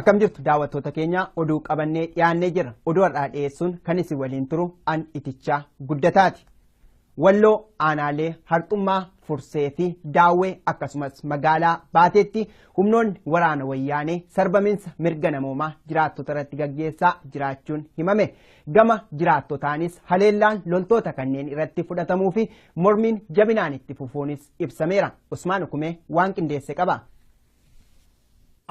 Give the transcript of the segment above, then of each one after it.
Akkam jirtu daawwattoota keenya oduu qabannee dhiyaannee jira. Oduu har'aa dhiyeessuun kan isin waliin turu an itichaa guddataati. Walloo aanaalee Harxummaa, Fursee fi Daawwee akkasumas magaalaa Baateetti humnoonni waraana wayyaanee sarbaminsa mirga namoomaa jiraattota irratti gaggeessaa jiraachuun himame. Gama jiraattotaanis haleellaan loltoota kanneen irratti fudhatamuu fi mormiin jabinaan itti fufuunis ibsameera. Usmaan Hukumee waan qindeesse qaba.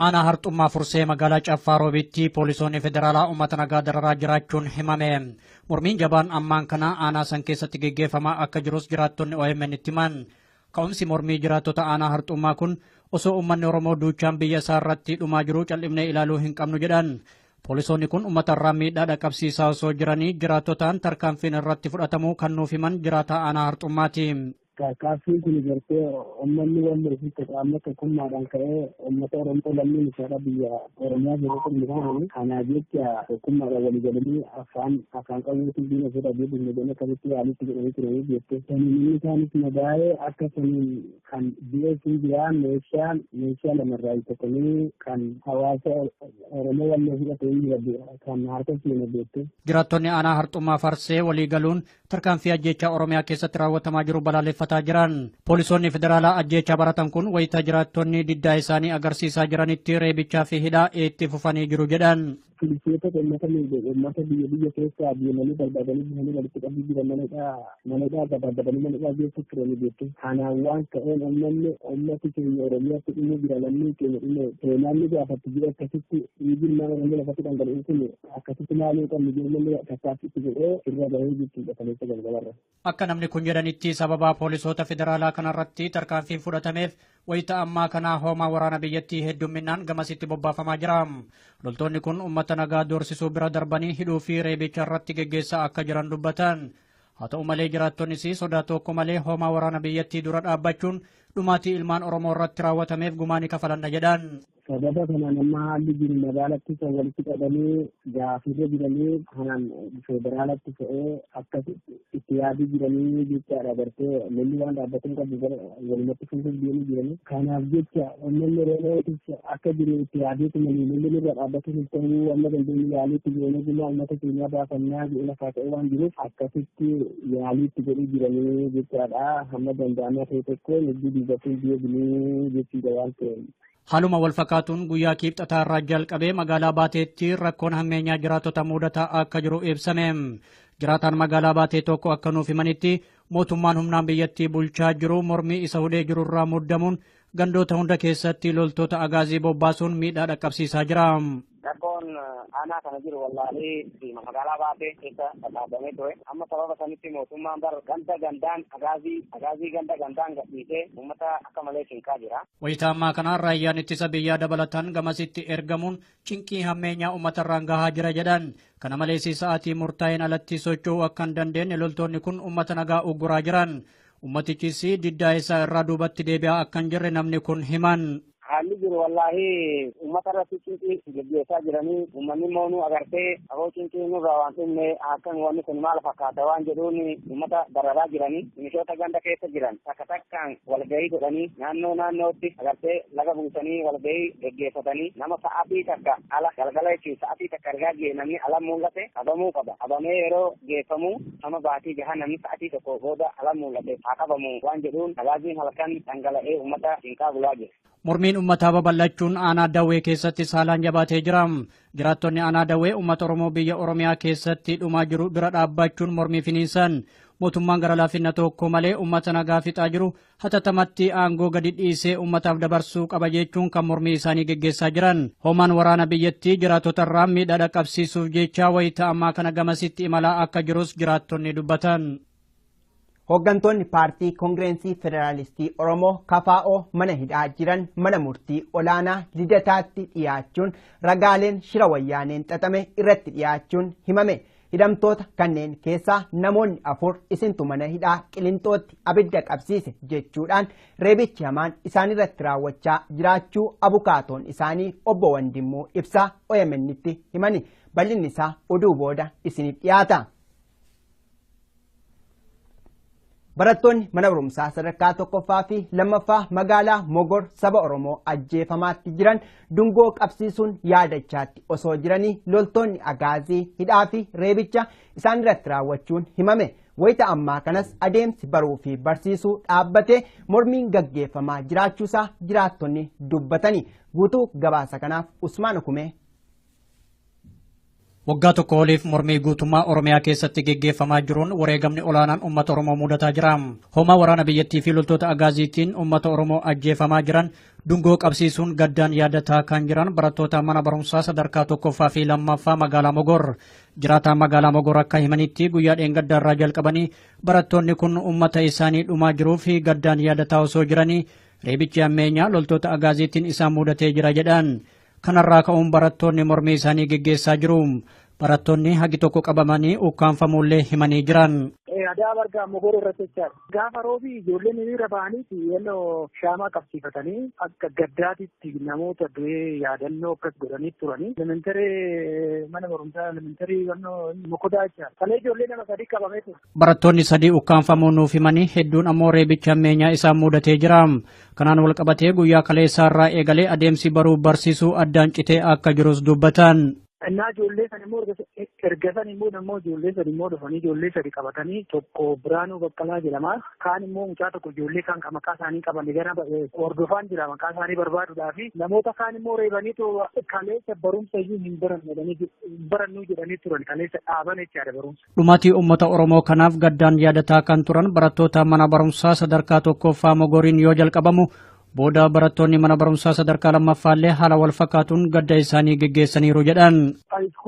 Aanaa Harxummaa Fursee magaalaa Caffaa Roobitti poolisoonni federaalaa uummata nagaa dararaa jiraachuun himame. Mormiin jabaan ammaan kana aanaa san keessatti geggeeffamaa akka jirus jiraattonni OMN itti himan. Ka'umsi mormii jiraattota aanaa Harxummaa kun osoo uummanni Oromoo duuchaan biyya isaa irratti dhumaa jiru cal'ifnee ilaaluu hin qabnu jedhan. Poolisoonni kun uummata irraa miidhaa dhaqqabsiisaa osoo jiranii jiraattotaan tarkaanfiin irratti fudhatamuu kan nuuf himan jiraataa aanaa Harxummaati. Kaaffiin kun gartee uummanni wal irratti qaamota tokkummaadhaan ka'ee uummata Oromoo lammiin isaadha biyya Oromiyaa keessatti mul'atan. Kanaaf jecha tokkummaadhaan walii galanii afaan qabuutiin diina fedhadee dinagdee akkasitti yaalitti jedhanii turanii jettee. Saniin isaanis nagaa'ee akka saniin kan dhiyeessuu jiraa meeshaa lamarraa tokkanii kan hawaasa Oromoo wallee fudhatee jira kan harka seena jettee. Jiraattonni aanaa Harxummaa Farsee walii galuun tarkaanfii ajjeechaa Oromiyaa keessatti raawwatamaa jiru balaaleffataa jiran. Poolisoonni federaalaa ajjeechaa baratan kun wayita jiraattonni diddaa isaanii agarsiisaa jiranitti reebichaa fi hidhaa itti fufanii jiru jedhan. Poolisoota uummata biyya keessaa deemanii barbaadanii bihanii walitti qabbii jiran manadhaa barbaadanii manadhaa geessu turanii jechuudha. Kanaan waan ta'een uummati keenya Oromiyaatti dhimma jira lammii keenya dhimma seenaanni gaafatti jira akkasitti dhiigni nama namni lafatti dhangala'u kun akkasitti maalii qabni jedhamanii tattaaffitti jedhee irra bahee jechuudha kaleessa galgalarra. Akka namni kun jedhanitti sababa poolisoota federaalaa kanarratti tarkaanfiin fudhatameef wayita ammaa kana hoomaa waraana biyyattii heddumminaan gamasitti bobbaafamaa jira. Loltoonni kun uummata nagaa doorsisuu bira darbanii hidhuu fi reebicha irratti geggeessaa akka jiran dubbatan. Haa ta'u malee jiraattonnis sodaa tokko malee hoomaa waraana biyyattii dura dhaabbachuun dhumaatii ilmaan Oromoo irratti raawwatameef gumaa ni kafalanna jedhan. Sababa kanaan amma haalli jiru magaalatti kan walitti qabanii gaafirra jiranii kanaan federaalatti fe'ee akka itti yaadii jiranii jechaadha gartee lolli waan dhaabbatan qabu walumatti fuuldura deemuu jiranii. Kanaaf jecha uummanni Oromootis akka jiru itti yaadeetu malee lolli irra dhaabbatu hin ta'uu amma dandeenye yaaliitti jiranii gumaa uummata keenyaa baafannaa jedhu lafaa ta'ee waan jiruuf akkasitti yaaliitti godhuu jiranii jechaadha. Hamma danda'amaa ta'e tokko lubbii duubatuu deebinuu jechuudha waan ta'eef. Haaluma wal fakkaatuun guyyaa kibxataa irraa jalqabee magaalaa Baateetti rakkoon hammeenyaa jiraattota mudataa akka jiru ibsame. Jiraataan magaalaa Baatee tokko akka nuuf himanitti mootummaan humnaan biyyattii bulchaa jiru mormii isa hudhee jiru irraa muddamuun gandoota hunda keessatti loltoota agaazii bobbaasuun miidhaa dhaqqabsiisaa jira. Rakkoon aanaa kana jiru wallaalee magaalaa Baatee keessa dhaabamee ture. Amma sababa sanitti mootummaan gandaan agaazii gandaan gadhiisee uummata akka malee cinqaa jira. Wayita ammaa kana raayyaan ittisa biyyaa dabalatan gamasitti ergamuun cinqii hammeenyaa uummatarraan gahaa jira jedhan. Kana malees sa'aatii murtaa'een alatti socho'uu akka hin dandeenye loltoonni kun uummata nagaa ugguraa jiran. Uummatichis diddaa isaa irraa duubatti deebi'aa akka hin jirre namni kun himan. Haalli jiru wallaahi uummata irratti cinqii gaggeessaa jiranii uummanni moonuu agartee aboo cinqii nurraa waan dhumne akkan wanni kun maal fakkaata waan jedhuun uummata dararaa jiranii mishoota ganda keessa jiran takkaan walgahii godhanii naannootti agartee laga buusanii walgahii gaggeeffatanii nama sa'aatii takka ala galgala jechuun sa'aatii takka argaa jee namni ala mul'ate qabamuu qaba. Qabamee yeroo geeffamu nama baatii gahaa namni sa'aatii tokko booda ala mul'ate haa qabamu waan jedhuun agaaziin halkan dhangala'ee uummata cinqaa bulaa jira. Mormiin uummataa babal'achuun aanaa Dawwee keessatti saalaan jabaatee jira. Jiraattonni aanaa Dawwee uummata Oromoo biyya Oromiyaa keessatti dhumaa jiru bira dhaabbachuun mormii finiinsan. Mootummaan gara laafinna tokko malee uummata nagaa fixaa jiru hatatamatti aangoo gadi dhiisee uummataaf dabarsuu qaba jechuun kan mormii isaanii geggeessaa jiran. Hoomaan waraana biyyattii jiraattota irraa miidhaa dhaqqabsiisuuf jecha wayita ammaa kana gamasitti imalaa akka jirus jiraattonni dubbatan. Hooggantoonni paartii Koongireensii Federaalistii Oromoo KFO mana hidhaa jiran mana murtii olaanaa lidataatti dhiyaachuun ragaaleen shira wayyaaneen xaxame irratti dhiyaachuun himame. Hidhamtoota kanneen keessaa namoonni 4 isintu mana hidhaa Qilintootti abidda qabsiise jechuudhaan reebichi hamaan isaanirratti raawwachaa jiraachuu abukaatoon isaanii obbo Wandimmoo Ibsaa OMN'tti himani. Bal'inni isaa oduu booda isiniif dhiyaata. Barattoonni mana barumsaa sadarkaa tokkoffaa fi lammaffaa magaalaa Mogor saba Oromoo ajjeefamaatti jiran dungoo qabsiisuun yaadachaatti osoo jiranii loltoonni agaazii hidhaa fi reebicha isaan irratti raawwachuun himame. Wayita ammaa kanas adeemsi baruu fi barsiisuu dhaabbatee mormiin gaggeeffamaa jiraachuusaa jiraattonni dubbatanii. Guutuu gabaasa kanaaf Usmaan Kumee. Waggaa tokko oliif mormii guutummaa Oromiyaa keessatti geggeeffamaa jiruun wareegamni olaanaan uummata Oromoo mudataa jira. Hoomaa waraana biyyattii fi loltoota agaaziitiin uummata Oromoo ajjeefamaa jiran dungoo qabsiisuun gaddaan yaadataa kan jiran barattoota mana barumsaa sadarkaa tokkoffaa fi lammaffaa magaalaa Mogor. Jiraataan magaalaa Mogor akka himanitti guyyaa dheengaddaarraa jalqabanii barattoonni kun uummata isaanii dhumaa jiruu fi gaddaan yaadataa osoo jiranii reebichi ammeenyaa loltoota agaaziitiin isaan mudatee jira jedhan. Kanarraa ka'uun barattoonni mormii isaanii geggeessaa jiru. Barattoonni hagi tokko qabamanii ukkaanfamuullee himanii jiran. Adaa bargaa Mogor irratti jechaadha. Gaafa roobii ijoolleen hiriira ba'anii yennoo shaamaa qabsiifatanii akka gaddaatitti namoota du'ee yaadannoo akkas godhanii turanii. Elementarii mana barumsaa elementarii Mokodaa jechaadha. Kalee ijoollee nama sadii qabamee ture. Barattoonni sadii ukkaanfamuu nuuf himanii hedduun ammoo reebicha ammeenyaa isaan mudatee jira. Kanaan wal qabatee guyyaa kaleessaarraa eegalee adeemsi baruu barsiisuu addaan citee akka jirus dubbatan. Innaa ijoollee san immoo erga san immoo namoo ijoollee sadi immoo dhufanii ijoollee sadi qabatanii tokko Biraanuu Baqqalaa jedhama. Kaan immoo mucaa tokko ijoollee kan maqaa isaanii qaban gara hordofaan jira maqaa isaanii barbaaduudhaa fi namoota kaan immoo reebaniitu kaleessa barumsa iyyuu hin barannuu jedhanii turan kaleessa dhaaban jechaadha barumsa. Dhumaatii uummata Oromoo kanaaf gaddaan yaadataa kan turan barattoota mana barumsaa sadarkaa tokkoffaa Mogoriin yoo jalqabamu booda barattoonni mana barumsaa sadarkaa lammaffaallee haala wal fakkaatuun gadda isaanii geggeessaniiru jedhan.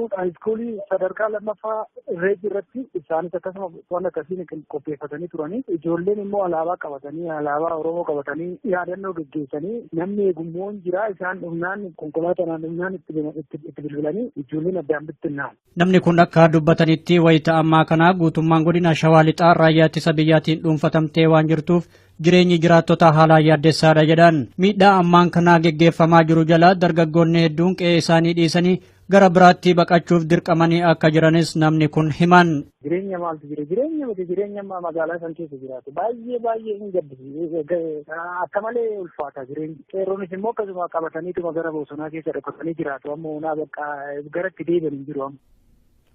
Haayiskuulii sadarkaa lammaffaa reeji irratti isaanis akkasuma waan akkasiin qopheeffatanii turanii ijoolleen immoo alaabaa qabatanii alaabaa Oromoo qabatanii yaadannoo geggeessanii namni eegummoon jira isaan dhumnaan konkolaataan dhumnaan itti bilbilanii ijoolleen addaan bittinnaan. Namni kun akka dubbatanitti wayita ammaa kana guutummaan godina Shawaa Lixaa raayyaa ittisa biyyaatiin dhuunfatamtee waan jirtuuf jireenyi jiraattota haalaan yaaddessaadha jedhan. Miidhaa ammaan kanaa geggeeffamaa jiru jala dargaggoonni hedduun qe'ee isaanii dhiisanii gara biraatti baqachuuf dirqamanii akka jiranis namni kun himan. Jireenya maaltu jira? Jireenya magaalaa san keessa jiraatu baay'ee hin gaddisiisu. Akka malee ulfaata jireenyi. Qeerroonis immoo akkasuma qabataniituma gara bosonaa keessa dhokatanii jiraatu. Ammoo garatti deebiin jiru amma.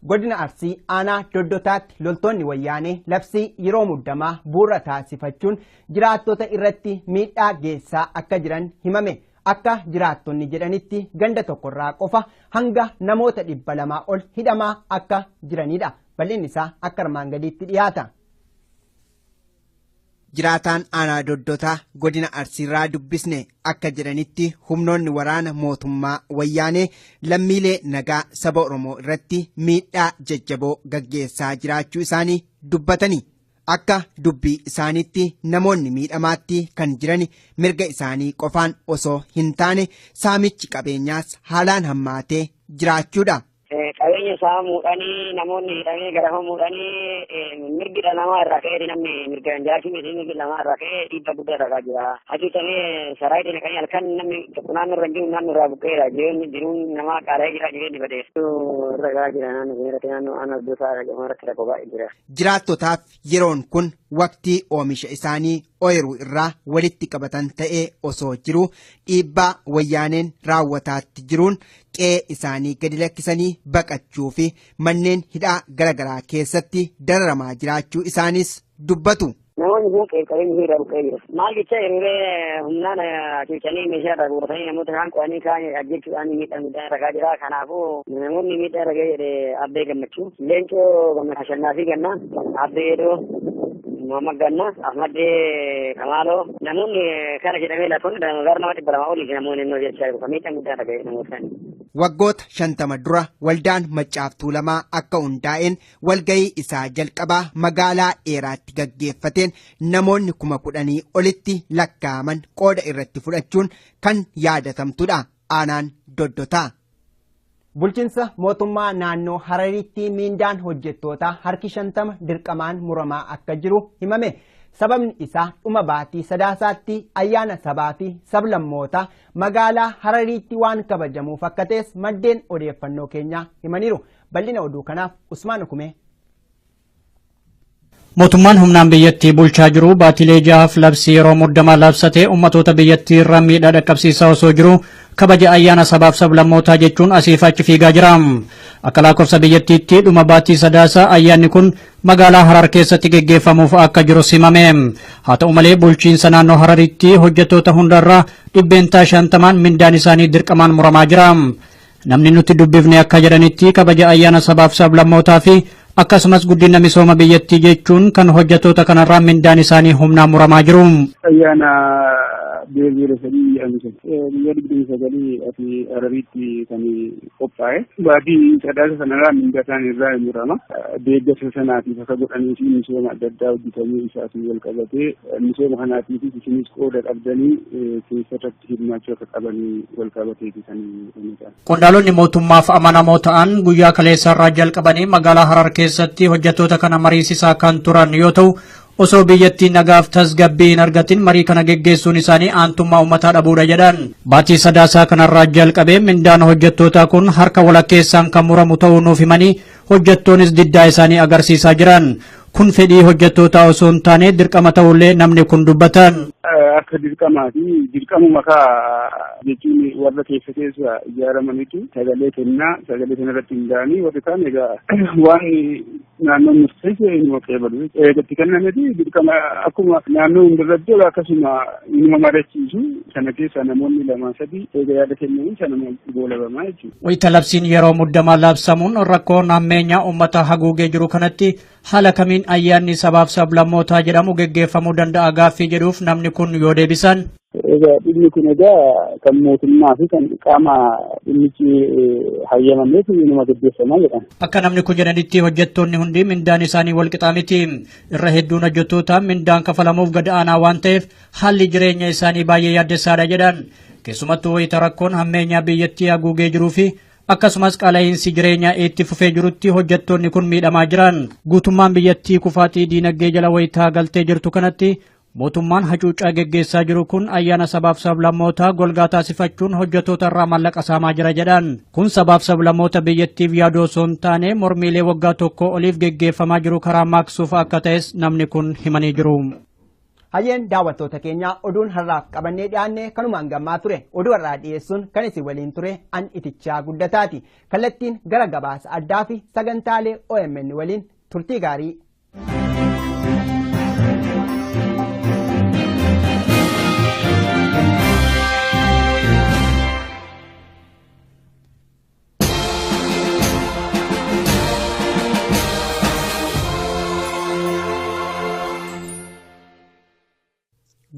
Godina Arsii aanaa Doddotaatti loltoonni wayyaanee labsii yeroo muddamaa bu'uura taasifachuun jiraattota irratti miidhaa geessaa akka jiran himame. Akka jiraattonni jedhanitti ganda tokkorraa qofa hanga namoota 200 ol hidhamaa akka jiranidha. Bal'inni isaa akka armaan gadiitti dhiyaata. Jiraataan aanaa Doddotaa godina Arsiirraa dubbisne akka jedhanitti humnoonni waraana mootummaa wayyaanee lammiilee nagaa saba Oromoo irratti miidhaa jajjaboo gaggeessaa jiraachuu isaanii dubbatanii. Akka dubbii isaaniitti namoonni miidhamaatti kan jiran mirga isaanii qofaan osoo hin taane saamichi qabeenyaas haalaan hammaatee jiraachuudha. Qabeenya saamuudhaanii namoonni hidhamee garafamuudhaanii mirgi dhala namaa irraa ka'ee namni mirga jiraachuu miti mirgi namaa irraa ka'ee dhiibbaa guddaa irraa jira. Hakiitamee saraayitiin kan halkan namni tokko naannoo irra jiru naannoo irraa buqqeera jiruun namaa qaala'ee jira jireenyi badeessu irra jira naannoo aanaa Doddotaa irratti rakkoo baay'ee jira. Jiraattotaaf yeroon kun waqtii oomisha isaanii ooyiruu irraa walitti qabatan ta'ee osoo jiru dhiibbaa wayyaaneen raawwataatti jiruun qe'ee isaanii gadi lakkisanii baqachuu fi manneen hidhaa garaagaraa keessatti dararamaa jiraachuu isaanis dubbatu. Namoonni kun qabeenya irraa buqqee jira. Maal jecha yeroolee humnaan ciicanii meeshaa irraa guuratanii namoota kaan qo'anii kaan ajjechuudhaan miidhaa irra jira. Kanaafuu namoonni miidhaa irra ga'e jedhee Abbee Gammachuu, Leencoo Gammachuu Ashannaa fi Gannaa, Abbee Edoo, Muhammad Ganna, Ahmad Kamaaloo namoonni kana jedhamee laatoonni gara nama 200 olii namoonni innoo jechaa jiru. Miidhaan guddaa irra ga'e namoota. Waggoota 50 dura waldaan Maccaaf Tuulamaa akka hundaa'een walgahii isaa jalqabaa magaalaa dheeraatti gaggeeffateen namoonni 10,000 olitti lakkaa'aman qooda irratti fudhachuun kan yaadatamtudha. Aanaan Doddotaa. Bulchiinsa mootummaa naannoo Harariitti miindaan hojjettootaa harki 50 dirqamaan muramaa akka jiru himame. Sababni isaa dhuma baatii sadaasaatti ayyaana sabaa fi sablammootaa magaalaa Harariitti waan kabajamuuf akka ta'es maddeen odeeffannoo keenyaa himaniiru. Bal'ina oduu kanaaf Usmaan Kumee. Mootummaan humnaan biyyattii bulchaa jiru baatilee jahaaf labsii yeroo muddamaa labsatee ummatoota biyyattii irra miidhaa dhaqqabsiisaa osoo jiru kabaja ayyaana sabaaf sablammootaa jechuun asiif achi fiigaa jira. Akka lakkoofsa biyyattiitti dhuma baatii sadaasaa ayyaanni kun magaalaa Harar keessatti geggeeffamuuf akka jiru himame. Haa ta'u malee bulchiinsa naannoo Hararitti hojjettoota hundarraa 50% mindaan isaanii dirqamaan muramaa jira. Namni nuti dubbifne akka jedhanitti kabaja ayyaana sabaaf sablammootaa fi akkasumas guddina misooma biyyattii jechuun kan hojjettoota kanarraa mindaan isaanii humnaan muramaa jiru. Ayyaana biyyaalessadii guyyaa 29 ati Hararitti kan qophaa'e baatii sadaasa sanarraa mindaa isaanii irraa murama. Deeggarsa sanaatiif akka godhanii fi misooma adda addaa hojjetamuu isaatiin wal qabatee misooma kanaatiif isinis qooda qabdanii keessatti hirmaachuu akka qabanii wal qabateeti kan ta'an. Qondaalonni mootummaaf amanamoo ta'an guyyaa kaleessarraa jalqabanii magaalaa Harar keessatti hojjettoota kana mariisisaa kan turan yoo ta'u osoo biyyattii nagaaf tasgabbii hin argatin marii kana geggeessuun isaanii aantummaa uummataa dhabuudha jedhan. Baatii sadaasaa kanarraa jalqabee mindaan hojjettootaa kun harka walakkeessaan kan muramu ta'uu nuuf himanii hojjettoonis diddaa isaanii agarsiisaa jiran. Kun fedhii hojjettootaa osoo hin taane dirqama ta'ullee namni kun dubbatan. Akka dirqamaati dirqamuma kaa jechuun warra keessa ijaaramanitu sagalee kennaa sagalee kanarratti hundaa'anii warri kaan egaa waan naannoon murteesse inuma qeebalu eegatti kennameti dirqama akkuma naannoo hundarratti akkasuma inuma marachiisu sana keessa namoonni 2-3 eega yaada kennanii sana goolabamaa jechuudha. Wayita labsiin yeroo muddamaa labsamuun rakkoon ammeenyaa uummata haguugee jiru kanatti haala kamiin ayyaanni sabaaf sablammootaa jedhamu geggeeffamuu danda'a gaaffii jedhuuf namni kun yoo deebisan. Egaa dhimmi kun egaa kan mootummaa fi kan qaama dhimmichi hayyamameef inuma gaggeeffamaa jedhama. Akka namni kun jedhanitti hojjettoonni hundi mindaan isaanii wal qixaa miti. Irra hedduun hojjettootaa mindaan kafalamuuf gad aanaa waan ta'eef haalli jireenya isaanii baay'ee yaaddessaadha jedhan. Keessumattuu wayita rakkoon hammeenyaa biyyattii haguugee jiruu fi akkasumas qaala'insi jireenyaa itti fufee jirutti hojjettoonni kun miidhamaa jiran. Guutummaan biyyattii kufaatii diinagdee jala wayitaa galtee jirtu kanatti mootummaan hacuuccaa geggeessaa jiru kun ayyaana sabaaf sablammootaa golgaa taasifachuun hojjettoota irraa maallaqa saamaa jira jedhan. Kun sabaaf sablammoota biyyattiif yaaduu osoo hin taane mormiilee waggaa tokko oliif geggeeffamaa jiru karaa maaksuuf akka ta'es namni kun himanii jiru. Hayyeen daawwattoota keenya oduun har'aaf qabannee dhiyaanne kanumaan gammaa ture. Oduu har'aa dhiyeessuun kan isin waliin ture an itichaa guddataati. Kallattiin gara gabaasa addaa fi sagantaalee OMN waliin turtii gaarii.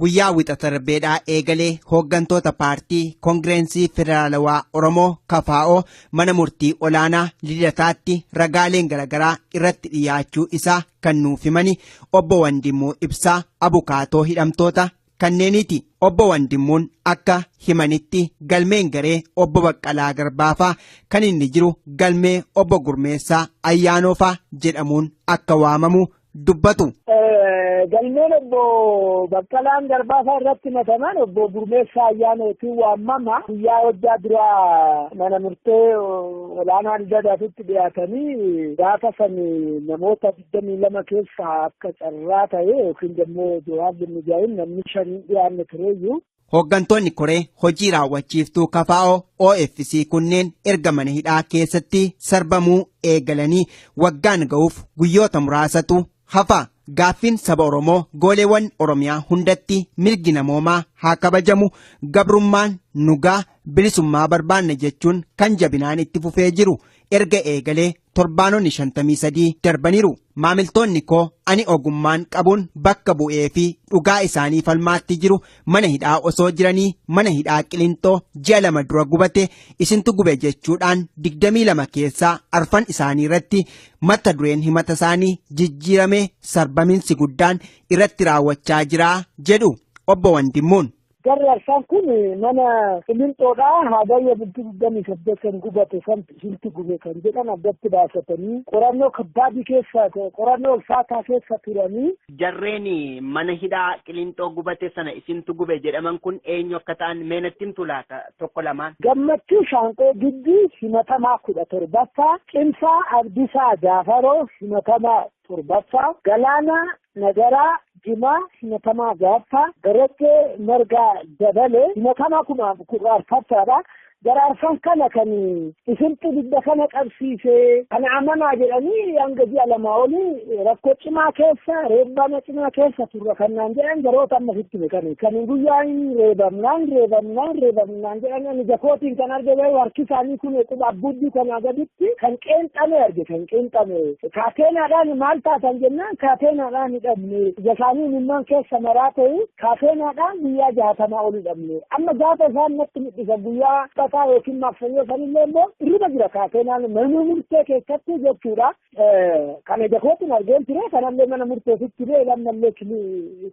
Guyyaa wixata darbeedhaa eegalee hooggantoota paartii Koongireensii Federaalawaa Oromoo KFO mana murtii olaanaa Lidataatti ragaaleen garaagaraa irratti dhiyaachuu isaa kan nuuf himani obbo Wandimmoo Ibsaa abukaatoo hidhamtoota kanneeniiti. Obbo Wandimmuun akka himanitti galmeen garee obbo Baqqalaa Garbaafaa kan inni jiru galmee obbo Gurmeessaa Ayyaanoofaa jedhamuun akka waamamu dubbatu. Galmeen obbo Baqqalaan Garbaafaa irratti mataman obbo Gurmeessaa Ayyaanootiin waamama. Guyyaa hojjaa duraa mana murtee olaanaa Lidataatti dhiyaatanii gaafa san namoota 22 keessaa akka carraa ta'e yookiin immoo Jawaar Limmijaa'in namni 5 dhiyaanne tureeyyuu. Hooggantoonni koree hojii raawwachiiftuu KFO OFC kunneen erga mana hidhaa keessatti sarbamuu eegalanii waggaan ga'uuf guyyoota muraasatu hafa. Gaaffiin saba Oromoo gooleewwan Oromiyaa hundatti mirgi namoomaa haa kabajamu gabrummaan nugaa bilisummaa barbaanna jechuun kan jabinaan itti fufee jiru erga eegalee torbaanonni 53 darbaniiru. Maamiltoonni koo ani ogummaan qabuun bakka bu'ee fi dhugaa isaanii falmaatti jiru mana hidhaa osoo jiranii mana hidhaa Qilintoo ji'a 2 dura gubate isintu gube jechuudhaan 22 keessaa arfan isaanii irratti mata dureen himata isaanii jijjiirame sarbaminsi guddaan irratti raawwachaa jira jedhu obbo Wandimmuun. Garri arsaan kun mana qilinxoodha haadayya bultii 28 gubate silti gube kan jedhan addatti baasatanii qorannoo kabbaadii keessa qorannoo ulfaataa keessa turanii. Jarreen mana hidhaa qilinxoo gubate sana isintu gube jedhaman kun eenyu akka ta'an meenattiin tulaata tokko lamaan. Gammachuu Shaanqoo Gidbii himatamaa 17ffaa Cimsaa Abdisaa Jaafaroo himatamaa 7ffaa Galaanaa Nagaraa Jimaa himatamaa 6ffaa Darajjee Margaa Dabalee himatamaa 14ffaadha. Garaarsan kana kan isintu didda kana qabsiisee kana amanaa jedhanii hanga ji'a lamaa olii rakkoo cimaa keessa reebbama cimaa keessa turre kannaan jedhan yeroota amma sitti beekame kan guyyaan reebamnaan jedhan ani jakootiin kan argame harki isaanii kun quba abbuuddii kanaa gaditti kan qeenxame arge kan qeenxame kaateenaadhaan maal taatan jennaan kaateenaadhaan hidhamne ija isaanii mimmaan keessa maraa ta'e kaateenaadhaan guyyaa 60 olii hidhamne amma gaafa isaan natti midhisa guyyaa yookiin maksanyoo sanillee immoo irra jira kaateenaan mana murtee keessatti jechuudha. Kana jakootiin argeen ture kanallee mana murteessitti illee lammallee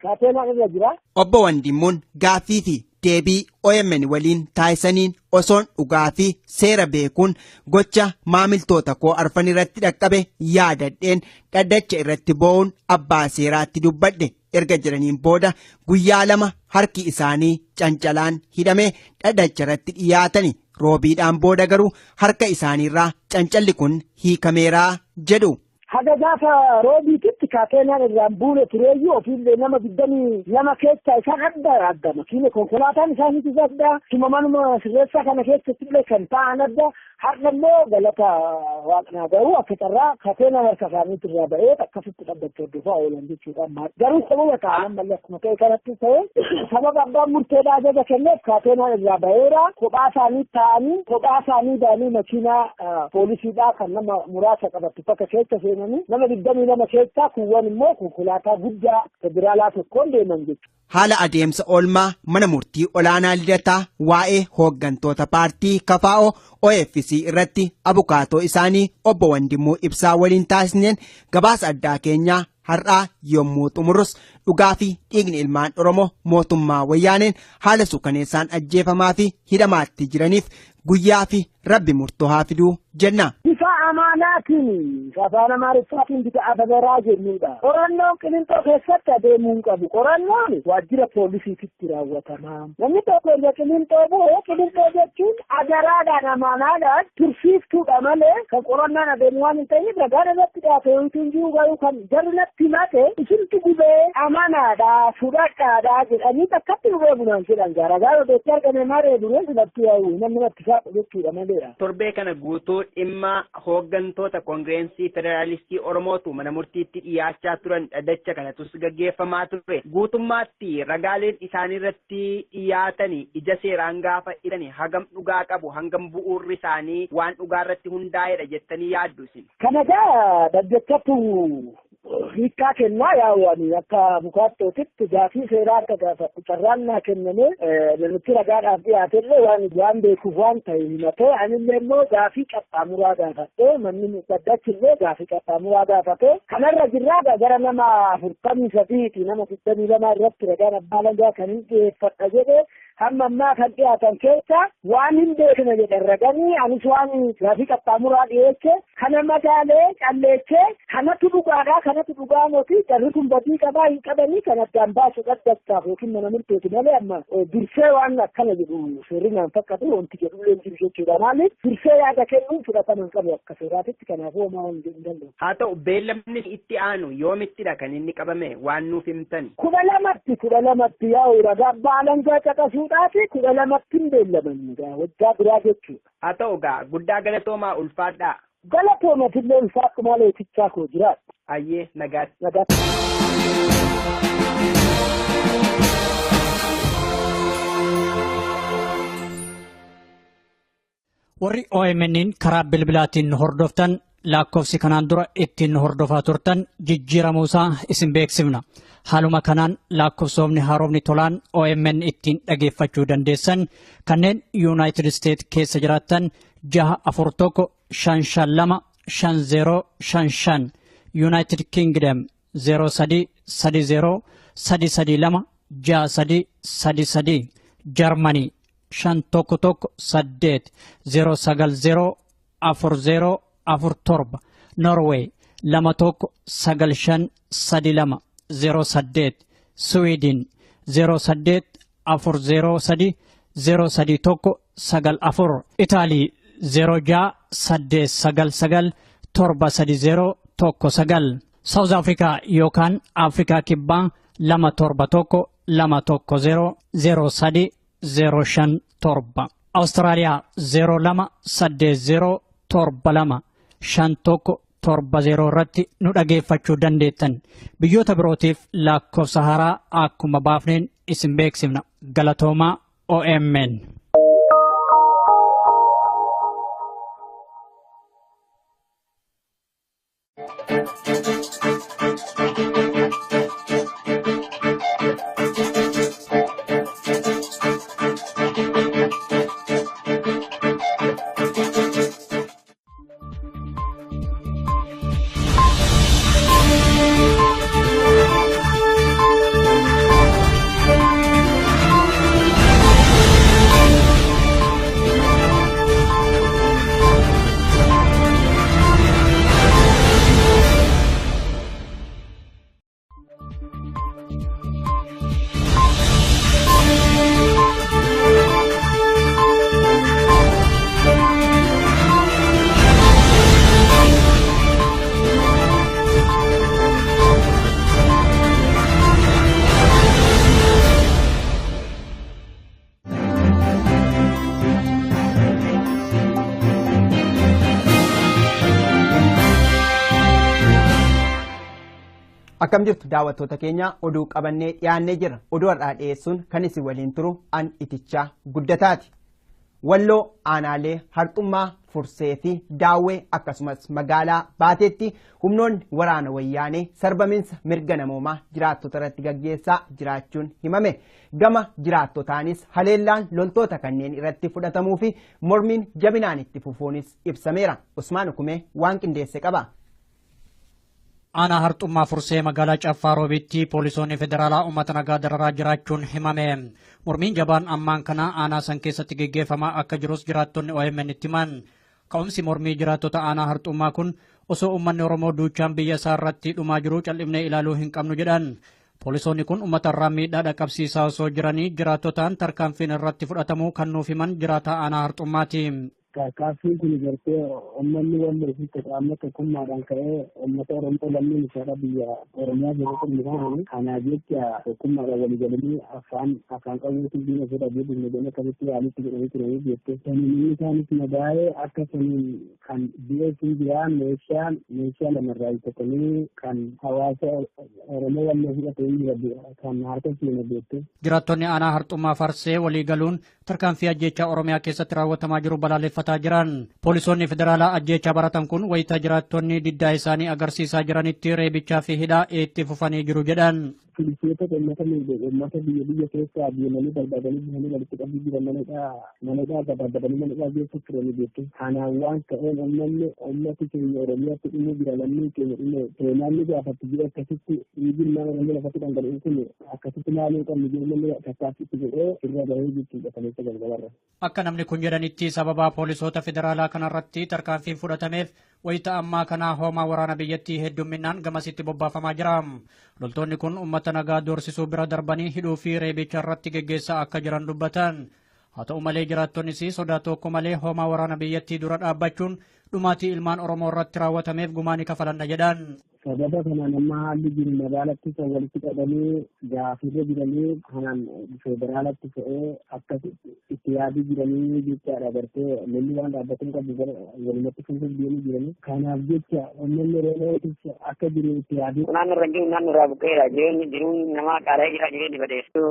kaateenaan irra jira. Obbo Wandimmuun gaaffii fi deebii OMN waliin taasisaniin osoon dhugaa fi seera beekuun gocha maamiltoota koo arfan irratti dhaqqabe yaadadheen dhaddacha irratti bo'uun abbaa seeraatti dubbadhe. Erga jiraniin booda guyyaa 2 harki isaanii cancalaan hidhamee dhaddacha irratti dhiyaatani roobiidhaan booda garuu harka isaaniirraa cancalli kun hiikameeraa jedhu. Haga gaafa roobiititti kaateenaan irraan buune tureeyyuu ofiillee nama 22 keessaa isaan adda makiina konkolaataan isaaniitis adda tumamanuma sirreessaa kana keessatti illee kan ta'an adda har'ammoo galata waaqnaa garuu akka carraa kaateenaan harka isaaniitti irraa ba'ee akkasitti dhabbachuu hordofaa oolan jechuudha. Garuu sababa ta'an malee akkuma ta'e kanatti ta'e sababa abbaan murteedhaa ajaja kenneef kaateenaan irraa ba'eera kophaa isaanii ta'anii kophaa isaanii ba'anii makiinaa poolisiidhaa kan nama muraasa qabattu bakka keessa seenaa nama 22 keessaa kuwwan immoo konkolaataa guddaa federaalaa tokkoon deeman jechuudha. Haala adeemsa oolmaa mana murtii olaanaa lidataa waa'ee hooggantoota paartii KFO OFC irratti abukaatoo isaanii obbo Wandimmuu Ibsaa waliin taasisneen gabaasa addaa keenyaa har'aa yommuu xumurus dhugaa fi dhiigni ilmaan Oromoo mootummaa wayyaaneen haala suukaneessaan ajjeefamaa fi hidhamaatti jiraniif guyyaa fi rabbi murtoo haa fiduu jenna. Bifa amaanaatiin afaan Amaariffaatiin bifa ababaraa jennuudha. Qorannoon qilinxoo keessatti adeemuu hin qabu. Qorannoon waajjira poolisiititti raawwatama. Namni tokko erga qilinxoo bu'ee qilinxoo jechuun agaraadhaan amaanaadhaan tursiiftuudha malee kan qorannaan adeemu waan hin ta'eef ragaan irratti dhiyaate yookiin jiru garuu kan jarrinatti himate isintu gubee amanaadhaa fudhadhaadhaa jedhanii takkatti dhufee bunaan jedhan ragaa odeetti argame maree duree filattuu yaa'u namni natti saaqu jechuudha maleera. Torbee kana guutuu dhimma hooggantoota koongireensii federaalistii Oromootu mana murtiitti dhiyaachaa turan dhaddacha kanatus gaggeeffamaa ture. Guutummaatti ragaaleen isaanii irratti dhiyaatanii ija seeraan gaafa hidhani hagam dhugaa qabu hangam bu'uurri isaanii waan dhugaa irratti hundaa'edha jettanii yaaddu isin. Kanagaa dhaddachatu hiikkaa kennaa yaa'u akka bukaattootitti gaafii seeraa akka gaafatu carraan naa kenname namichi ragaadhaaf dhiyaaterre waan beekuuf waan ta'e himatee anillee immoo gaafii qaxxaamuraa gaafadhe manni dhaddachillee gaafii qaxxaamuraa gaafate kanarra jirraa gara nama 43 nama 22 irratti ragaan abbaa alangaa kan hin dhiyeeffadha jedhe hamma ammaa kan dhiyaatan keessa waan hin beekne jedhan raganii anis waan gaafii qaxxaamuraa dhiyeesse kana madaalee calleechee kanatu dhugaadhaa kanatu dhugaa moti jarri kun badii qabaa hin qabanii kan addaan baasu dhaddachaaf yookiin mana murteeti malee amma dursee waan akkana jedhu seerrinaan fakkatu wanti jedhullee jiru jechuudha maaliif dursee yaada kennuun fudhataman qabu akka seeraatitti kanaafuu homaa waan jedhu danda'u. Haa ta'u beellamni itti aanu yoomittidha kan inni qabame waan nuuf himtani. 12 yaa'u ragaa abbaa alangaa caqasuudhaafi 12 beellamanidha waggaa biraa jechuudha. Haa ta'u gaa guddaa galatoomaa ulfaadhaa. Galatoomatillee ulfaadhu malee tichaa koo jiraadha. Ayyee nagaatti. Nagaatti. Warri OMN'n karaa bilbilaatiin hordoftan lakkoofsi kanaan dura ittiin hordofaa turtan jijjiiramuusaa isin beeksifna. Haaluma kanaan lakkoofsofni haaromni tolaan OMN ittiin dhageeffachuu dandeessan kanneen United States keessa jiraattan 641 552 5055 United Kingdom 0330 332 6333 Jarmanii 511-8-090-4047 Norway 21953208 Sweden 0840303194 Italy 06-899-73019 South Africa yookaan Afrikaa Kibbaa 271-210-03-057 Austraaliyaa 02-80-72-51-70 irratti nu dhageeffachuu dandeettan. Biyyoota birootiif lakkoofsa haaraa akkuma baafneen isin beeksifna. Galatoomaa OMN. Akkam jirtu daawwattoota keenya oduu qabannee dhiyaannee jira. Oduu har'aa dhiyeessuun kan isin waliin turu an itichaa guddataati. Walloo aanaalee Harxummaa, Fursee fi Daawwee akkasumas magaalaa Baateetti humnoonni waraana wayyaanee sarbamiinsa mirga namoomaa jiraattota irratti gaggeessaa jiraachuun himame. Gama jiraattotaanis haleellaan loltoota kanneen irratti fudhatamuu fi mormiin jabinaan itti fufuunis ibsameera. Usmaan Hukumee waan qindeesse qaba. Aanaa Harxummaa Fursee magaalaa Caffaa Roobitti poolisoonni federaalaa uummata nagaa dararaa jiraachuun himame. Mormiin jabaan ammaan kana aanaa san keessatti gaggeeffamaa akka jirus jiraattonni OMN itti himan. Ka'umsi mormii jiraattota aanaa Harxummaa kun osoo uummanni Oromoo duuchaan biyya isaa irratti dhumaa jiru cal'ifnee ilaaluu hin qabnu jedhan. Poolisoonni kun uummata irraa miidhaa dhaqqabsiisaa osoo jiranii jiraattotaan tarkaanfiin irratti fudhatamuu kan nuuf himan jiraataa aanaa Harxummaati. Tarkaanfiin kun gartee uummanni wal irratti qaama tokkummaadhaan ka'ee uummata Oromoo lammiin isaadha biyya Oromiyaa keessatti mul'atan. Kanaaf jecha tokkummaadhaan walii galanii afaan qabuutiin diina fedhanii dinagdee akkasitti yaalitti godhanii turanii jettee. Saniin isaanis madaa'ee akka saniin kan dhiyeessuun jiraa meeshaa lamarraa bitatanii kan hawaasa Oromoo wal fudhatanii jira kan harka seena jettee. Jiraattonni aanaa Harxummaa Farsee walii galuun tarkaanfii ajjeechaa Oromiyaa keessatti raawwatamaa jiru balaaleffataa jiran. Poolisoonni federaalaa ajjeechaa baratan kun wayita jiraattonni diddaa isaanii agarsiisaa jiranitti reebichaa fi hidhaa itti fufanii jiru jedhan. Poolisoota uummata biyya keessaa deemanii barbaadanii bihanii walitti qabbii jiran manadhaa gabaabbatanii manadhaa geessu turanii jechuudha. Kanaan waan ta'een uummati keenya Oromiyaatti dhimuu jira lammii keenya dhimee seenaanni gaafatti jira akkasitti dhiigni nama namni lafatti dhangala'uu kun akkasitti maalii qabni jedhamanii tattaaffitti jedhee irra bahee jechuudha kaleessa galgalarra. Akka namni kun jedhanitti sababa poolisoota federaalaa kanarratti tarkaanfiin fudhatameef wayita ammaa kanaa hoomaa waraana biyyattii heddumminaan gamasitti bobbaafamaa jira. Loltoonni kun uummata nagaa doorsisuu bira darbanii hidhuu fi reebicha irratti geggeessaa akka jiran dubbatan. Haa ta'u malee jiraattonnis sodaa tokko malee hoomaa waraana biyyattii dura dhaabbachuun dhumaatii ilmaan Oromoo irratti raawwatameef gumaa ni kafalanna jedhan. Sababa kanaan amma haalli jiru magaalatti kan walitti qabanii gaafirra jiranii kanaan federaalatti fe'ee akkasitti itti yaadii jiranii jechaadha gartee lolli waan dhaabbatan qabu walumatti fuuldura deemuu jiranii. Kanaaf jecha uummanni Oromootis akka jiru itti yaadii. Naannoo jiru naannoo buqqeedha jiruun namaa qaala'ee jira jireenya badeessu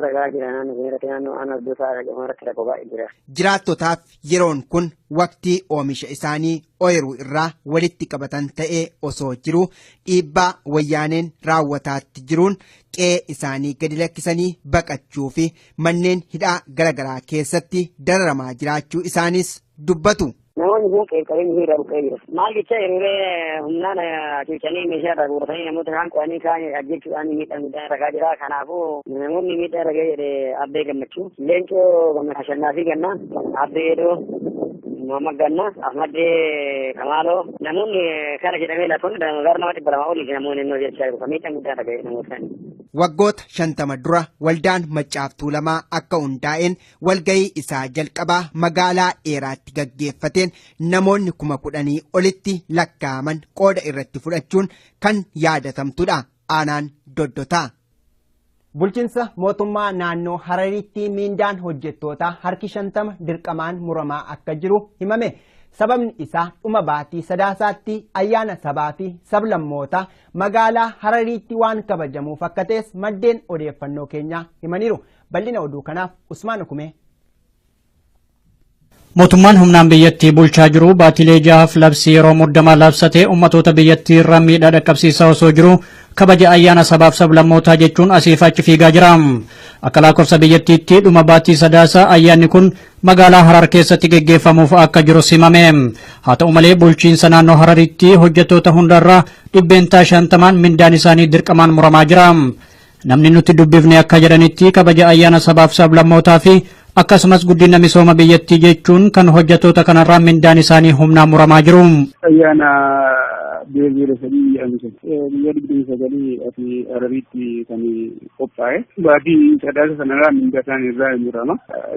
ragaa jira naannoo aanaa Arduusaa irratti rakkoo baay'ee jira. Jiraattotaaf yeroon kun waqtii oomisha isaanii ooyiruu irraa walitti qabatan ta'ee osoo jiru dhiibbaa wayyaaneen raawwataatti jiruun qe'ee isaanii gadi lakkisanii baqachuu fi manneen hidhaa garaagaraa keessatti dararamaa jiraachuu isaanis dubbatu. Namoonni namni kun qabeenyi hira buqqee jira. Maal jecha yeroo humnaan ciicanii meeshaa irraa guuratanii namoota kaan qo'anii kaan ajjechuudhaan miidhaa ragaa jira. Kanaafuu namoonni miidhaa ragaa jedhe Abbee Gammachuu, Leencoo Gammachuu Ashannaafi Gannaa, Abbee Edoo, Muhammad Ganna, Ahmad Kamalo, namoonni kana jedhamee laatuun gara nama 200 olii namoonni innoo jechaa jiru. Miidhaan guddaa ragaa namoota. Waggoota 50 dura waldaan Maccaaf Tuulamaa akka hundaa'een walgahii isaa jalqabaa magaalaa dheeraatti gaggeeffateen namoonni 10,000 olitti lakkaa'aman qooda irratti fudhachuun kan yaadatamtudha. Aanaan Doddotaa. Bulchiinsa mootummaa naannoo Harariitti miindaan hojjettootaa harki 50 dirqamaan muramaa akka jiru himame. Sababni isaa dhuma baatii sadaasaatti ayyaana sabaa fi sablammootaa magaalaa Harariitti waan kabajamuuf akka ta'es maddeen odeeffannoo keenyaa himaniiru. Bal'ina oduu kanaaf Usmaan Hukumee. Mootummaan humnaan biyyattii bulchaa jiru baatilee jahaaf labsii yeroo muddamaa labsatee ummatoota biyyattii irra miidhaa dhaqqabsiisaa osoo jiru kabaja ayyaana sabaaf sablammootaa jechuun asiif achi fiigaa jira. Akka lakkoofsa biyyattiitti dhuma baatii sadaasaa ayyaanni kun magaalaa Harar keessatti geggeeffamuuf akka jiru himame. Haa ta'u malee bulchiinsa naannoo Hararitti hojjettoota hundarraa dhibbeentaa 50 mindaan isaanii dirqamaan muramaa jira. Namni nuti dubbifne akka jedhanitti kabaja ayyaana sabaaf sablammootaa fi akkasumas guddina misooma biyyattii jechuun kan hojjettoota kanarraa mindaan isaanii humnaan muramaa jiru. Ayyaana biyyaalessadii biyya 29 asii Harariitti kan qophaa'e. Baatii sadaasa sanarraa mindaa isaanii irraa murama.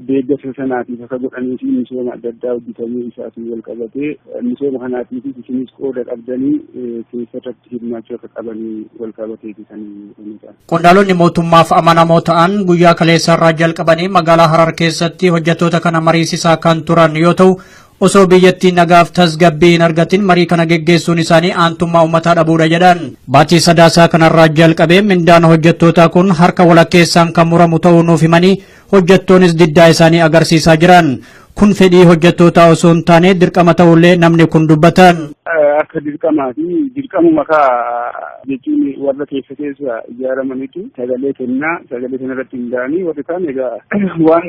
Deeggarsa sanaatiif akka godhanii fi misooma adda addaa hojjetamuu isaatiin wal qabatee misooma kanaatiif isinis qooda qabdanii keessatti hirmaachuu akka qabanii wal qabateeti kan ta'an. Qondaalonni mootummaaf amanamoo ta'an guyyaa kaleessarraa jalqabanii magaalaa Harar keessatti hojjettoota kana mariisisaa kan turan yoo ta'u osoo biyyattii nagaaf tasgabbii hin argatin marii kana geggeessuun isaanii aantummaa uummataa dhabuudha jedhan. Baatii sadaasaa kanarraa jalqabee mindaan hojjettootaa kun harka walakkeessaan kan muramu ta'uu nuuf himanii hojjettoonis diddaa isaanii agarsiisaa jiran. Kun fedhii hojjettootaa osoo hin taane dirqama ta'ullee namni kun dubbatan. Akka dirqamaa fi dirqamuma jechuun warra keessa ijaaramanitu sagalee kennaa sagalee kanarratti hundaa'anii warri kaan egaa waan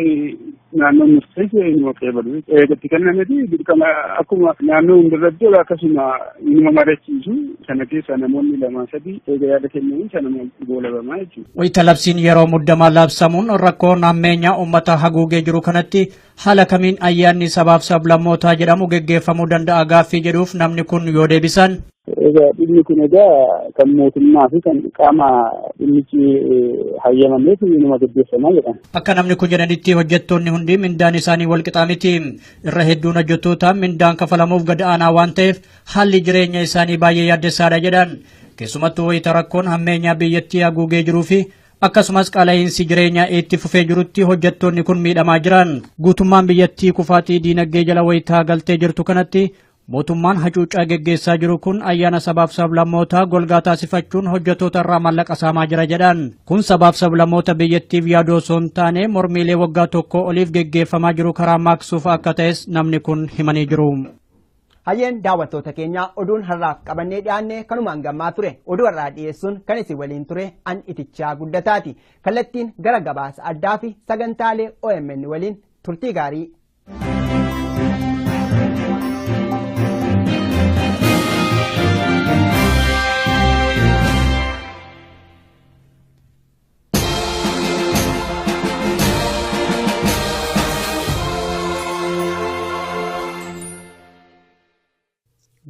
naannoon murteesse inuma qeebalu. Eegatti kennameeti dirqama akkuma naannoo hundarratti akkasuma inuma marachiisu sana keessa namoonni 2-3 eega yaada kennanii sana goolabamaa jechuudha. Wayita labsiin yeroo muddamaa labsamuun rakkoon ammeenyaa uummata haguugee jiru kanatti haala kamiin ayyaanni sabaaf sablammootaa jedhamu geggeeffamuu danda'a gaaffii jedhuuf namni kun yoo deebisan. Egaa dhimmi kun egaa kan mootummaa fi kan qaama dhimmichi hayyamameef inuma gaggeeffamaa jedhama. Akka namni kun jedhanitti hojjettoonni hundi mindaan isaanii wal qixaa miti. Irra hedduun hojjettootaa mindaan kafalamuuf gad aanaa waan ta'eef haalli jireenya isaanii baay'ee yaaddessaadha jedhan. Keessumattuu wayita rakkoon hammeenyaa biyyattii haguugee jiruu fi akkasumas qaala'iinsi jireenyaa itti fufee jirutti hojjettoonni kun miidhamaa jiran. Guutummaan biyyattii kufaatii diinagdee jala wayitaa galtee jirtu kanatti mootummaan hacuuccaa geggeessaa jiru kun ayyaana sabaaf sablammootaa golgaa taasifachuun hojjettoota irraa maallaqa saamaa jira jedhan. Kun sabaaf sablammoota biyyattiif yaaduu osoo hin taane mormiilee waggaa tokko oliif geggeeffamaa jiru karaa maaksuuf akka ta'es namni kun himanii jiru. Hayyeen daawwattoota keenyaa oduun har'aaf qabannee dhiyaanne kanumaan gammaa ture. Oduu har'aa dhiyeessuun kan isin waliin ture an itichaa guddataati. Kallattiin gara gabaasa addaa fi sagantaalee OMN waliin turtii gaarii.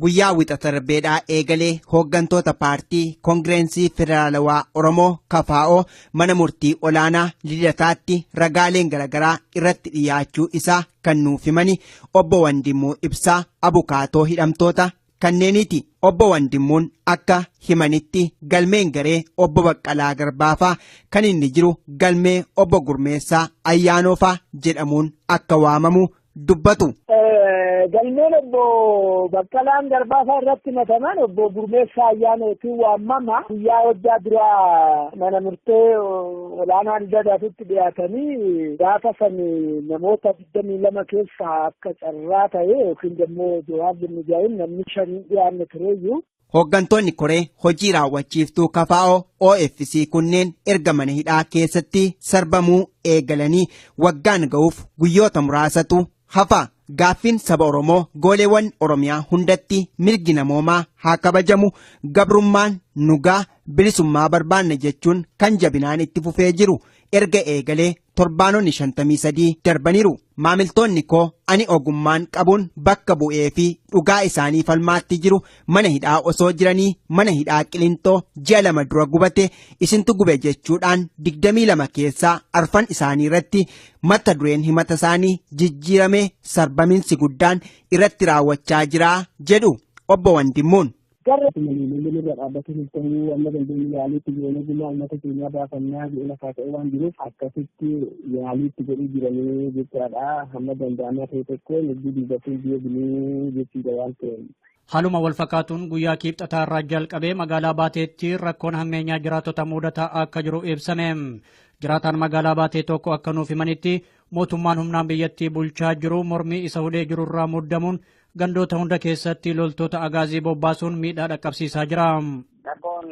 Guyyaa wixata darbeedhaa eegalee hooggantoota paartii Koongireensii Federaalawaa Oromoo KFO mana murtii olaanaa Lidataatti ragaaleen garaagaraa irratti dhiyaachuu isaa kan nuuf himani obbo Wandimmoo Ibsaa abukaatoo hidhamtoota kanneeniiti. Obbo Wandimmuun akka himanitti galmeen garee obbo Baqqalaa Garbaafaa kan inni jiru galmee obbo Gurmeessaa Ayyaanoofaa jedhamuun akka waamamu dubbatu. Galmeen obbo Baqqalaan Garbaasaa irratti mataman obbo Gurmeessaa Ayyaanootiin waamama. Guyyaa hojjaa duraa mana murtee olaanaa Lidataatti dhiyaatanii gaafa san namoota 22 keessaa akka carraa ta'e yookiin immoo Jawaar Mijaa'in namni 5 dhiyaanne tureeyyuu. Hooggantoonni koree hojii raawwachiiftuu KFO OFC kunneen erga mana hidhaa keessatti sarbamuu eegalanii waggaan ga'uuf guyyoota muraasatu hafa. gaaffiin saba Oromoo gooleewwan Oromiyaa hundatti mirgi namoomaa haa kabajamu, gabrummaan nugaa, bilisummaa barbaanna jechuun kan jabinaan itti fufee jiru erga eegalee torbaanonni 53 darbaniiru. Maamiltoonni koo ani ogummaan qabuun bakka bu'ee fi dhugaa isaanii falmaatti jiru mana hidhaa osoo jiranii mana hidhaa Qilintoo ji'a 2 dura gubate isintu gube jechuudhaan 22 keessaa arfan isaanii irratti mata dureen himata isaanii jijjiirame sarbaminsi guddaan irratti raawwachaa jira jedhu obbo Wandimmuun. Garra namni dhaabbatanii ta'uu amma dandeenye yaaliitti jireenya gumaa uummata keenyaa baafannaa jedhee lafaa ta'e waan jiruuf akkasitti yaaliitti godhii jiranii jechaadha. Hamma danda'amaa ta'e tokko nuti duubatee biyya binuu jechuudha waan ta'eef. Haaluma wal fakkaatuun guyyaa kibxataa irraa jalqabee magaalaa Baateetti rakkoon hammeenyaa jiraattota mudataa akka jiru ibsame. Jiraataan magaalaa Baatee tokko akka nuuf himanitti mootummaan humnaan biyyattii bulchaa jiru mormii isa hudhee jiru irraa muddamuun gandoota hunda keessatti loltoota agaazii bobbaasuun miidhaa dhaqqabsiisaa jira. Rakkoon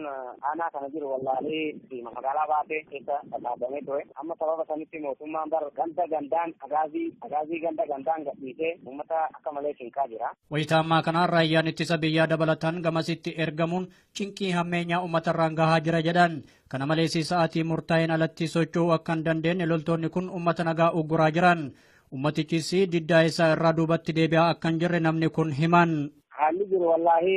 aanaa kana jiru wallaalee magaalaa Baatee keessa dhaabamee ture. Amma sababa sanitti mootummaan ganda gandaan agaazii ganda gandaan gadhiisee uummata akka malee cinqaa jira. Wayitaa ammaa kanaan raayyaan ittisa biyyaa dabalataan gamasitti ergamuun cinqii hammeenyaa uummatarraan gahaa jira jedhan. Kana malees sa'aatii murtaa'een alatti socho'uu akka hin dandeenye loltoonni kun uummata nagaa ugguraa jiran. Ummatichis diddaa isaa irraa duubatti deebi'aa akka hin jirre namni kun himan. Haalli jiru wallaahi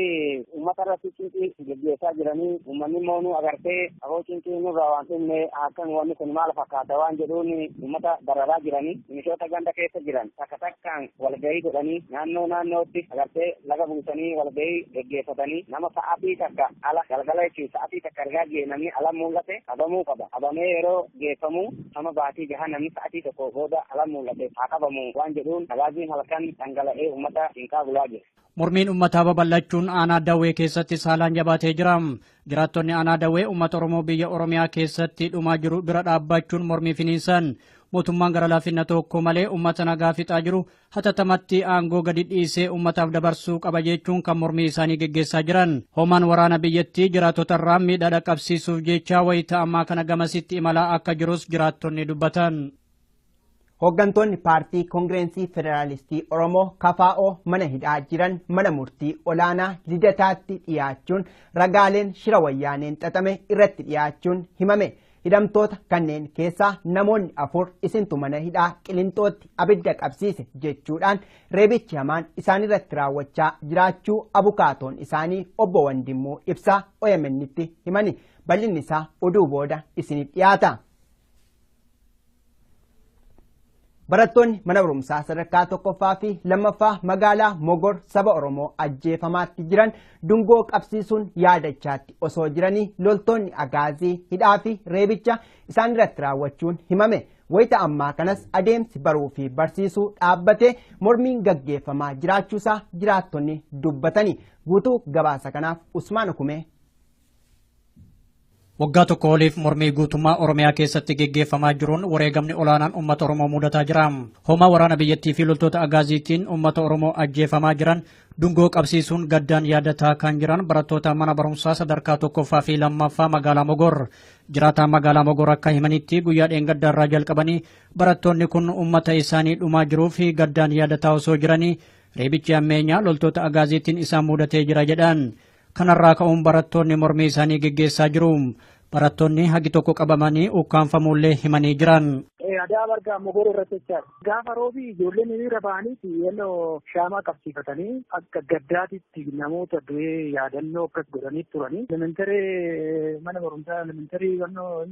uummata irratti cinqii gaggeessaa jiranii uummanni moonuu agartee aboo cinqii nurraa waan dhumne akkan wanni kun maal fakkaata waan jedhuun uummata dararaa jiranii mishoota ganda keessa jiran takka takkaan walgahii godhanii naannootti agartee laga buusanii walgahii gaggeeffatanii nama sa'aatii takka ala galgala jechuun sa'aatii takka argaa jee namni ala mul'ate qabamuu qaba. Qabamee yeroo geeffamu sama baatii gahaa namni sa'aatii tokko booda ala mul'ate haa qabamu waan jedhuun agaaziin halkan dhangala'ee uummata cinqaa bulaa jira. Mormiin uummataa babal'achuun aanaa Dawwee keessatti saalaan jabaatee jira. Jiraattonni aanaa Dawwee uummata Oromoo biyya Oromiyaa keessatti dhumaa jiru bira dhaabbachuun mormii finiinsan. Mootummaan gara laafinna tokko malee uummata nagaa fixaa jiru hatatamatti aangoo gadi dhiisee uummataaf dabarsuu qaba jechuun kan mormii isaanii geggeessaa jiran. Hoomaan waraana biyyattii jiraattota irraa miidhaa dhaqqabsiisuuf jecha wayita ammaa kana gamasitti imalaa akka jirus jiraattonni dubbatan. Hooggantoonni paartii Koongireensii Federaalistii Oromoo KFO mana hidhaa jiran mana murtii olaanaa lidataatti dhiyaachuun ragaaleen shira wayyaaneen xaxame irratti dhiyaachuun himame. Hidhamtoota kanneen keessaa namoonni 4 isintu mana hidhaa Qilintootti abidda qabsiise jechuudhaan reebichi hamaan isaanirratti raawwachaa jiraachuu abukaatoon isaanii obbo Wandimmuu ibsaa OMN'tti himani. Bal'inni isaa oduu booda isiniif dhiyaata. Barattoonni mana barumsaa sadarkaa tokkoffaa fi lammaffaa magaalaa Mogor saba Oromoo ajjeefamaatti jiran dungoo qabsiisuun yaadachaatti osoo jiranii loltoonni agaazii hidhaa fi reebicha isaan irratti raawwachuun himame. Wayita ammaa kanas adeemsi baruu fi barsiisuu dhaabbatee mormiin gaggeeffamaa jiraachuusaa jiraattonni dubbatanii. Guutuu gabaasa kanaaf Usmaan Kumee. Waggaa tokko oliif mormii guutummaa Oromiyaa keessatti geggeeffamaa jiruun wareegamni olaanaan uummata Oromoo mudataa jira. Hoomaa waraana biyyattii fi loltoota agaaziitiin uummata Oromoo ajjeefamaa jiran dungoo qabsiisuun gaddaan yaadataa kan jiran barattoota mana barumsaa sadarkaa tokkoffaa fi lammaffaa magaalaa Mogor. Jiraataan magaalaa Mogor akka himanitti guyyaa dheengaddaarraa jalqabanii barattoonni kun uummata isaanii dhumaa jiruu fi gaddaan yaadataa osoo jiranii reebichi hammeenyaa loltoota agaaziitiin isaan mudatee jira jedhan. Kanarraa ka'uun barattoonni mormii isaanii geggeessaa jiru. Barattoonni hagi tokko qabamanii ukkaanfamuullee himanii jiran. Adaa bargaa Mogor irratti jechaadha. Gaafa roobii ijoolleen hiriira ba'anii yennoo shaamaa qabsiifatanii akka gaddaatitti namoota du'ee yaadannoo akkas godhanii turanii. Elementaree mana barumsaa elementarii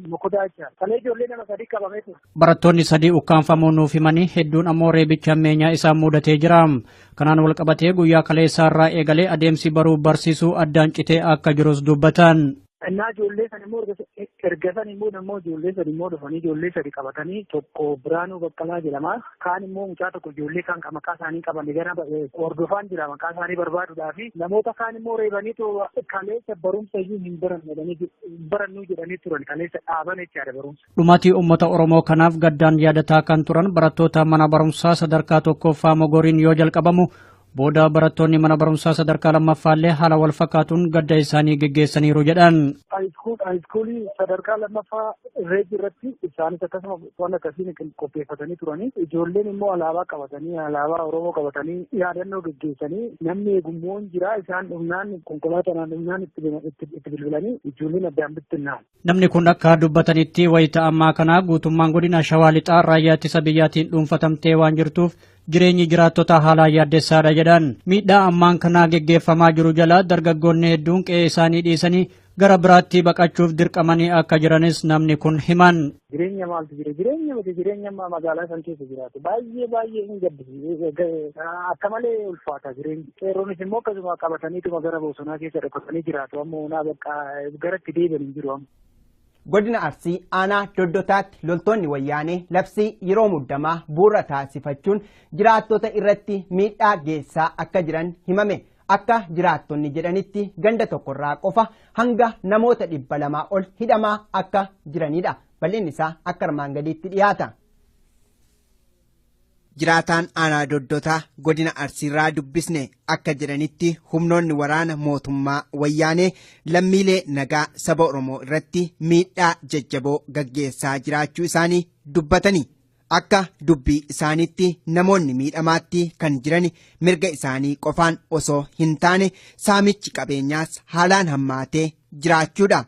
Mokodaa jechaadha. Kalee ijoollee nama 3 qabamee ture. Barattoonni 3 ukkaanfamuu nuuf himanii hedduun ammoo reebicha hammeenyaa isaan mudatee jira. Kanaan wal qabatee guyyaa kaleessaarraa eegalee adeemsi baruu barsiisuu addaan citee akka jirus dubbatan. Innaa ijoollee san immoo ergasan immoo ijoollee sadi immoo dhufanii ijoollee sadi qabatanii tokko Biraanuu Baqqalaa jedhama. Kaan immoo mucaa tokko ijoollee kan maqaa isaanii qaban gara hordofaan jira maqaa isaanii barbaaduudhaa fi namoota kaan immoo reebaniitu kaleessa barumsa iyyuu hin barannuu jedhanii turan kaleessa dhaaban jechaadha barumsa. Dhumatii uummata Oromoo kanaaf gaddaan yaadataa kan turan barattoota mana barumsaa sadarkaa tokkoffaa Mogoriin yoo jalqabamu booda barattoonni mana barumsaa sadarkaa lammaffaallee haala wal fakkaatuun gadda isaanii geggeessaniiru jedhan. haayiskuulii sadarkaa lammaffaa reeji irratti isaanis akkasuma waan akkasiin qopheeffatanii turanii ijoolleen immoo alaabaa qabatanii alaabaa Oromoo qabatanii yaadannoo gaggeessanii namni eegummoon jira isaan dhumnaan konkolaataan dhumnaan itti bilbilanii ijoolleen addaan bittinnaan. Namni kun akka dubbatanitti wayita ammaa kana guutummaan godina Shawaa Lixaa raayyaa ittisa biyyaatiin dhuunfatamtee waan jirtuuf jireenyi jiraattota haalaan yaaddessaadha jedhan. Miidhaa ammaan kana geggeeffamaa jiru jala dargaggoonni hedduun qe'ee isaanii dhiisanii gara biraatti baqachuuf dirqamanii akka jiranis namni kun himan. Jireenya maaltu jira? Jireenya magaalaa san keessa jiraatu baay'ee hin gaddisiisu. Akka malee ulfaata jireenyi. Qeerroonis immoo akkasuma qabataniituma gara bosonaa keessa dhokatanii jiraatu. Ammoo garatti deebiin hin jiru amma. Godina Arsii aanaa Doddotaatti loltoonni wayyaanee labsii yeroo muddamaa bu'uura taasifachuun jiraattota irratti miidhaa geessaa akka jiran himame. Akka jiraattonni jedhanitti ganda tokkorraa qofa hanga namoota 200 ol hidhamaa akka jiranidha. Bal'inni isaa akka armaan gadiitti dhiyaata. Jiraataan aanaa Doddotaa godina Arsiirraa dubbisne akka jedhanitti humnoonni waraana mootummaa wayyaanee lammiilee nagaa saba Oromoo irratti miidhaa jajjaboo gaggeessaa jiraachuu isaanii dubbatanii. Akka dubbii isaaniitti namoonni miidhamaatti kan jiran mirga isaanii qofaan osoo hin taane saamichi qabeenyaas haalaan hammaatee jiraachuudha.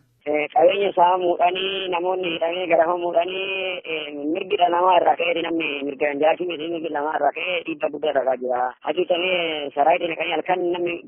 Qabeenya saamuudhaanii namoonni hidhamee garafamuudhaanii mirgi dhala namaa irraa ka'ee namni mirgaan jiraachuu mirgi namaa irraa ka'ee dhiibbaa guddaa irraa jira. Hakiisamee saraayitiin kan halkan namni